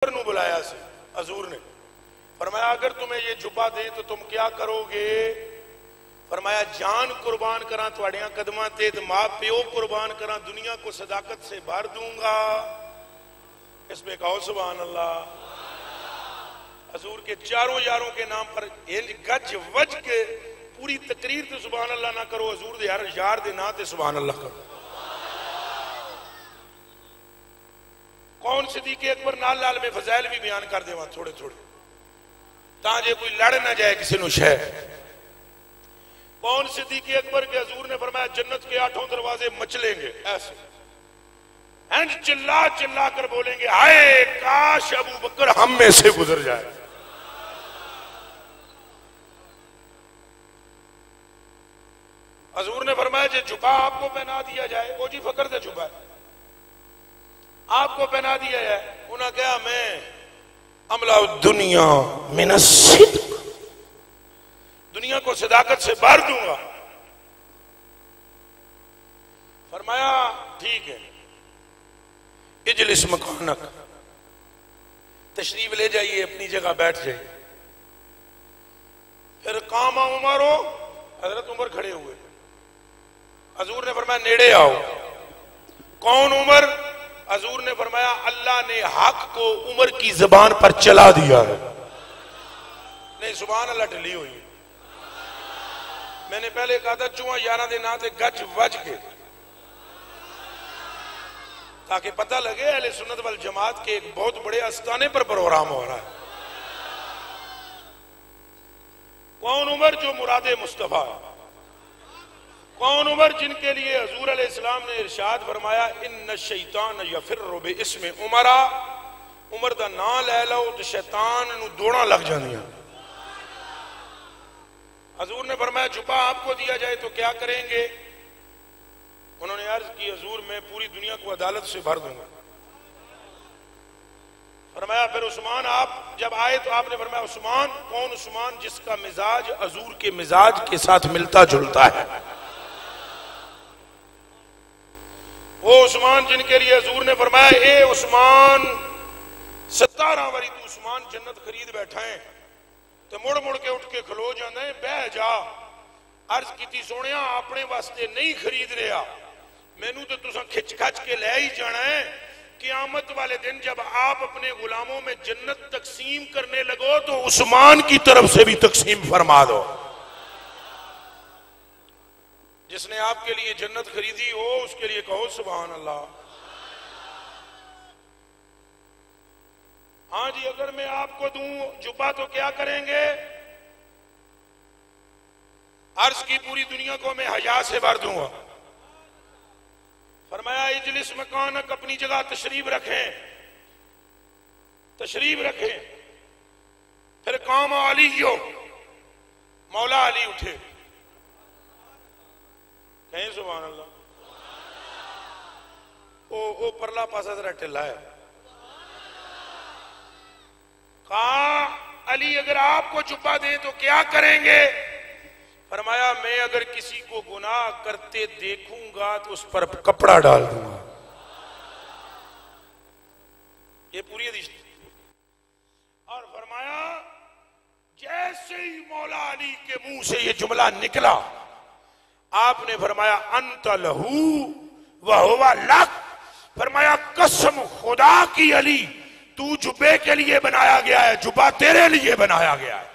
नू बुलाया से हजूर ने फरमाया अगर तुम्हें ये जुबा दे तो तुम क्या करोगे। फरमाया जान कुर्बान करा तुहाड़ियां कदमां ते मां प्यो कुर्बान करा दुनिया को सदाकत से भर दूंगा। इसमें कहो सुभान अल्लाह। हजूर के चारों यारों के नाम पर गज वज के पूरी तकरीर तो सुभान अल्लाह ना करो, हजूर दे हर यार दे नाम ते सुभान अल्लाह करो। कौन सिद्दीक़ अकबर नाल नाल में फजाइल भी बयान कर देवा थोड़े थोड़े ताजे कोई लड़ ना जाए किसी नु शह। कौन सिद्दीक़ अकबर के हजूर ने फरमाया जन्नत के 8 दरवाजे मचलेंगे ऐसे एंड चिल्ला चिल्ला कर बोलेंगे हाय काश अबू बकर हम में से गुजर जाए। हजूर ने फरमाया जे जुबा आपको पहना दिया जाए, ओ जी फकर से जुबा है आपको पहना दिया है। उन्होंने कहा मैं अमला दुनिया मिनसिद दुनिया को सदाकत से भर दूंगा। फरमाया ठीक है इजलिस मकानक, तशरीफ ले जाइए अपनी जगह बैठ जाइए। फिर कामा उमर हो, हजरत उमर खड़े हुए। हजूर ने फरमाया नेड़े आओ। कौन उमर? हजूर ने फरमाया अल्लाह ने हक को उमर की जबान पर चला दिया है। नहीं सुभान अल्लाह ढली हुई है। मैंने पहले कहा था चुआ यारा दे ना ते गज वज के, ताकि पता लगे अहले सुन्नत वल जमात के एक बहुत बड़े आस्थाने पर प्रोग्राम हो रहा है। कौन उमर? जो मुरादे मुस्तफा है। कौन उमर? जिनके लिए हजूर अलैहिस्सलाम ने इरशाद फरमाया इन्न शैतान यफिर्रु बिइस्मि उमरा, उमर दा नाम ले लो तो शैतान नू दौड़ा लग जांदियां। हजूर ने फरमाया जुबा आपको दिया जाए तो क्या करेंगे? उन्होंने अर्ज की हजूर मैं पूरी दुनिया को अदालत से भर दूंगा। फरमाया फिर उस्मान आप जब आए तो आपने फरमाया उस्मान? कौन उस्मान? जिसका मिजाज हजूर के मिजाज के साथ मिलता जुलता है। वो उस्मान जिनके लिए हजूर ने फरमाया ए उस्मान 17 वारी तू उस्मान जन्नत खरीद बैठा है तो मुड़ मुड़ के उठ के खलो जाना है बह जा। अर्ज की सोने अपने वास्ते नहीं खरीद रहा, मैनू तो तुसा खिच खच के ले ही जाना है। क़यामत वाले दिन जब आप अपने गुलामों में जन्नत तकसीम करने लगो तो उस्मान की तरफ से भी तकसीम फरमा दो। जिसने आपके लिए जन्नत खरीदी हो उसके लिए कहो सुभान अल्लाह। हाँ जी अगर मैं आपको दूं जुबा तो क्या करेंगे? अर्ज की पूरी दुनिया को मैं हया से भर दूंगा। फरमाया इजलिस मकानक, अपनी जगह तशरीफ रखें, तशरीफ रखें। फिर काम अली यो, मौला अली उठे, कहीं सुभान अल्लाह। ओ परला पासा जरा ढिला है। कहा अली अगर आपको जुब्बा दे तो क्या करेंगे? फरमाया मैं अगर किसी को गुनाह करते देखूंगा तो उस पर कपड़ा डाल दूंगा। ये पूरी हदीस। और फरमाया जैसे ही मौला अली के मुंह से ये जुमला निकला आपने फरमाया अंत लहू व हुवा लक। फरमाया कसम खुदा की अली तू जुब्बे के लिए बनाया गया है, जुब्बा तेरे लिए बनाया गया है।